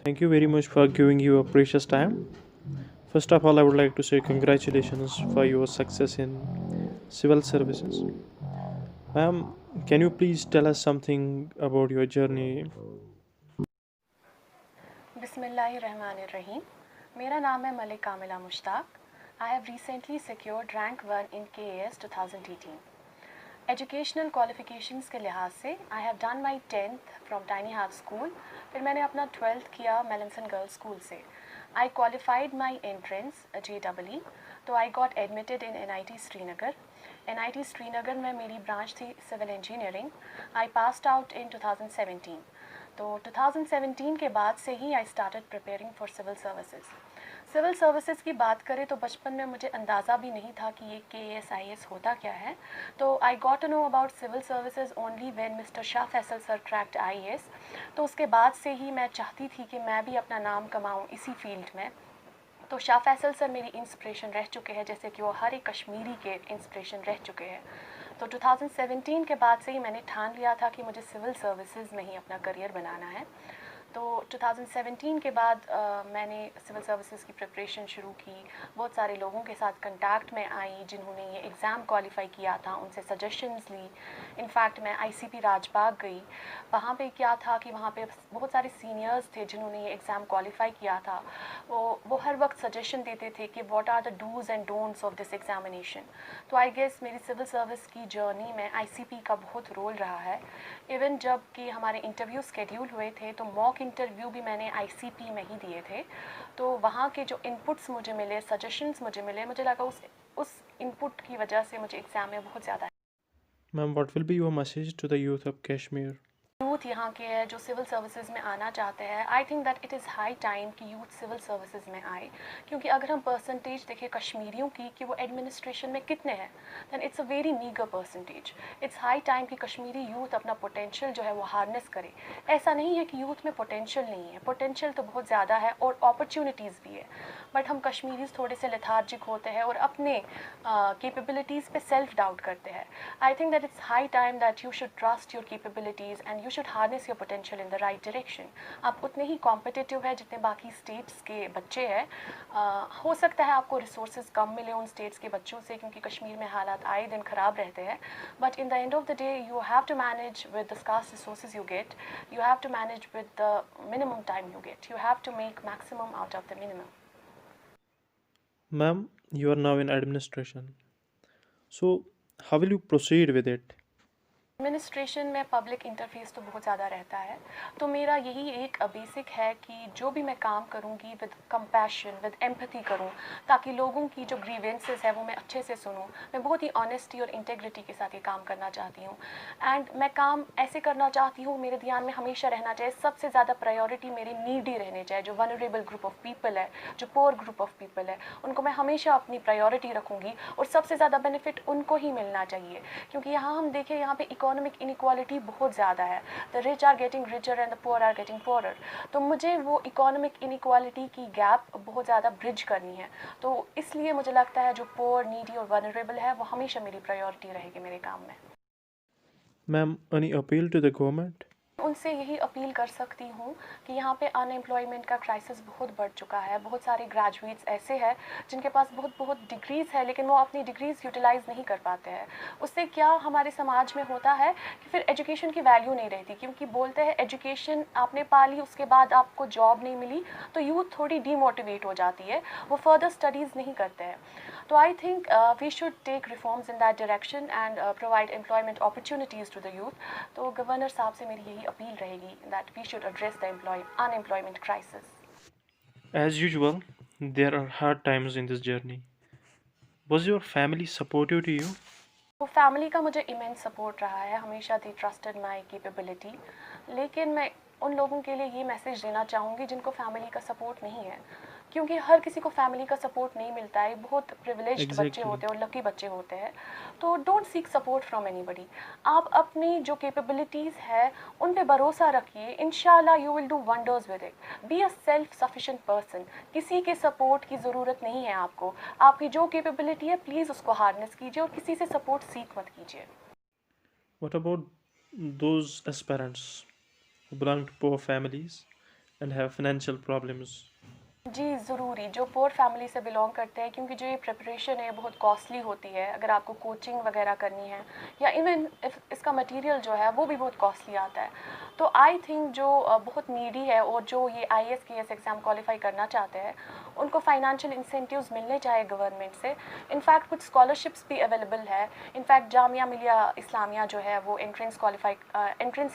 Thank you very much for giving your precious time. First of all, I would like to say congratulations for your success in civil services. Ma'am, can you please tell us something about your journey? Bismillahirrahmanirrahim. मेरा नाम है Malik Kamila Mushtaq. I have recently secured rank 1 in KAS 2018. Educational qualifications के लिहाज से I have done my 10th from tiny heart school. फिर मैंने अपना 12th किया मेलनसन गर्ल्स स्कूल से. I qualified my entrance JEE. तो I got admitted in NIT Srinagar. NIT Srinagar में मेरी ब्रांच थी civil engineering. I passed out in 2017. तो 2017 के बाद से ही आई started preparing for civil services. Civil services की बात करें तो बचपन में मुझे अंदाज़ा भी नहीं था कि ये KAS IAS होता क्या है. तो I got to know about civil services only when mister Shah Faesal sir cracked IAS. तो उसके बाद से ही मैं चाहती थी कि मैं भी अपना नाम कमाऊँ इसी फील्ड में. तो शाह फैसल सर मेरी इंस्पिरेशन रह चुके हैं, जैसे कि वो हर एक कश्मीरी के इंस्पिरेशन रह चुके हैं. तो 2017 के बाद से ही मैंने ठान लिया था कि मुझे सिविल सर्विसेज में ही अपना करियर बनाना है. तो 2017 के बाद मैंने सिविल सर्विसेज की प्रिपरेशन शुरू की. बहुत सारे लोगों के साथ कंटैक्ट में आई जिन्होंने ये एग्ज़ाम क्वालिफाई किया था, उनसे सजेशंस ली. इनफैक्ट मैं ICP राजबाग गई. वहाँ पे क्या था कि वहाँ पे बहुत सारे सीनियर्स थे जिन्होंने ये एग्ज़ाम क्वालिफाई किया था. वो हर वक्त सजेशन देते थे कि what are the dos and don'ts of this examination. तो आई गेस मेरी सिविल सर्विस की जर्नी में ICP का बहुत रोल रहा है. इवन जब कि हमारे इंटरव्यू स्केड्यूल हुए थे तो मॉक इंटरव्यू भी मैंने ICP में ही दिए थे. तो वहाँ के जो इनपुट्स मुझे मिले, सजेशंस मुझे मिले, मुझे लगा उस इनपुट की वजह से मुझे एग्ज़ाम में बहुत ज़्यादा Ma'am, what will be your message to the youth of Kashmir? Youth यहाँ के हैं जो सिविल सर्विसेज में आना चाहते हैं. I think that it is high time कि यूथ सिविल सर्विसेज में आए. क्योंकि अगर हम परसेंटेज देखें कश्मीरियों की कि वो एडमिनिस्ट्रेशन में कितने हैं, than it's a very meagre percentage. It's high time कि कश्मीरी यूथ अपना पोटेंशियल जो है वो हार्नेस करे. ऐसा नहीं है कि यूथ में पोटेंशियल नहीं है, पोटेंशियल तो बहुत ज़्यादा है और अपॉर्चुनिटीज़ भी है. बट हम कश्मीरीज थोड़े से लेथार्जिक होते हैं और अपने कैपेबिलिटीज़ पे सेल्फ डाउट करते हैं. I think that it's high time that you should trust your capabilities and you should harness your potential in the right direction. आप उतने ही कॉम्पिटिटिव है जितने बाकी स्टेट्स के बच्चे हैं. हो सकता है आपको रिसोर्सेज कम मिले उन स्टेट्स के बच्चों से, क्योंकि कश्मीर में हालात आए दिन ख़राब रहते हैं. But in the end of the day you have to manage with the scarce resources you get. You have to manage with the minimum time you get. You have to make maximum out of the minimum. Ma'am, you are now in administration. So, how will you proceed with it? Administration में public interface तो बहुत ज़्यादा रहता है. तो मेरा यही एक बेसिक है कि जो भी मैं काम करूँगी विद कंपैशन, विद एम्पैथी करूँ, ताकि लोगों की जो ग्रीवेंसेस है वो मैं अच्छे से सुनूँ. मैं बहुत ही ऑनेस्टी और इंटेग्रिटी के साथ ये काम करना चाहती हूँ. एंड मैं काम ऐसे करना चाहती हूँ, मेरे ध्यान में हमेशा रहना चाहिए सबसे ज़्यादा प्रायोरिटी मेरी नीडी रहने चाहिए. जो वनरेबल ग्रुप ऑफ पीपल है, जो पोअर ग्रुप ऑफ पीपल है, उनको मैं हमेशा अपनी प्रायोरिटी रखूँगी और सबसे ज़्यादा बेनिफिट उनको ही मिलना चाहिए. क्योंकि यहाँ हम देखें, यहाँ पे इकोनॉमिक इनइक्वालिटी बहुत ज़्यादा है. The rich are getting richer and the poor are getting poorer. तो मुझे वो इकोनॉमिक इनइक्वालिटी की गैप बहुत ज़्यादा ब्रिज करनी है. तो इसलिए मुझे लगता है जो पुअर, नीडी और वनरेबल है वो हमेशा मेरी प्रायोरिटी रहेगी मेरे काम में. Ma'am, any appeal to the government? उनसे यही अपील कर सकती हूँ कि यहाँ पे अनएम्प्लॉयमेंट का क्राइसिस बहुत बढ़ चुका है. बहुत सारे ग्रेजुएट्स ऐसे हैं जिनके पास बहुत बहुत डिग्रीज़ है, लेकिन वो अपनी डिग्रीज़ यूटिलाइज़ नहीं कर पाते हैं. उससे क्या हमारे समाज में होता है कि फिर एजुकेशन की वैल्यू नहीं रहती. क्योंकि बोलते हैं एजुकेशन आपने पा ली, उसके बाद आपको जॉब नहीं मिली, तो यूथ थोड़ी डीमोटिवेट हो जाती है, वो फर्दर स्टडीज़ नहीं करते हैं. तो I think we should take reforms in that direction and provide employment opportunities to the youth. तो गवर्नर साहब से मेरी यही अपील रहेगी that we should address the unemployment crisis. As usual, there are hard times in this journey. Was your family supportive to you? तो family का मुझे immense support रहा है हमेशा. दे ट्रस्टेड माई कैपेबिलिटी. लेकिन मैं उन लोगों के लिए ये मैसेज देना चाहूँगी जिनको फैमिली का सपोर्ट नहीं है. क्योंकि हर किसी को फैमिली का सपोर्ट नहीं मिलता है. बहुत प्रिविलेज्ड बच्चे Exactly. होते हैं और लकी बच्चे होते हैं. तो don't seek support from anybody. आप अपनी जो कैपेबिलिटीज़ है उन पे भरोसा रखिए. इंशाल्लाह you will do wonders with it. Be a self sufficient person. किसी के सपोर्ट की ज़रूरत नहीं है आपको. आपकी जो कैपेबिलिटी है प्लीज़ उसको हार्नेस कीजिए और किसी से सपोर्ट सीख मत कीजिए. What about those aspirants who belong to poor families and have financial problems. जी, ज़रूरी जो पुअर फैमिली से बिलोंग करते हैं, क्योंकि जो ये प्रिपरेशन है बहुत कॉस्टली होती है। अगर आपको कोचिंग वगैरह करनी है या इवन इफ इसका मटेरियल जो है वो भी बहुत कॉस्टली आता है। तो आई थिंक जो बहुत नीडी है और जो ये आईएएस केएएस एग्ज़ाम क्वालिफाई करना चाहते हैं, उनको फाइनेंशियल इंसेंटिव्स मिलने चाहिए गवर्नमेंट से। इनफैक्ट कुछ स्कॉलरशिप्स भी अवेलेबल है। इनफैक्ट जामिया मिलिया इस्लामिया जो है वो एंट्रेंस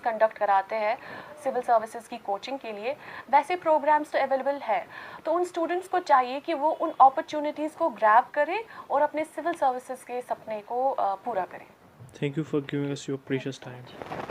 कंडक्ट कराते हैं सिविल सर्विसेज की कोचिंग के लिए। वैसे प्रोग्राम्स तो अवेलेबल है, तो उन स्टूडेंट्स को चाहिए कि वो उन अपॉर्चुनिटीज़ को ग्रैब करें और अपने सिविल सर्विसेज के सपने को पूरा करें। Thank you for giving us your thank you precious so time. Much.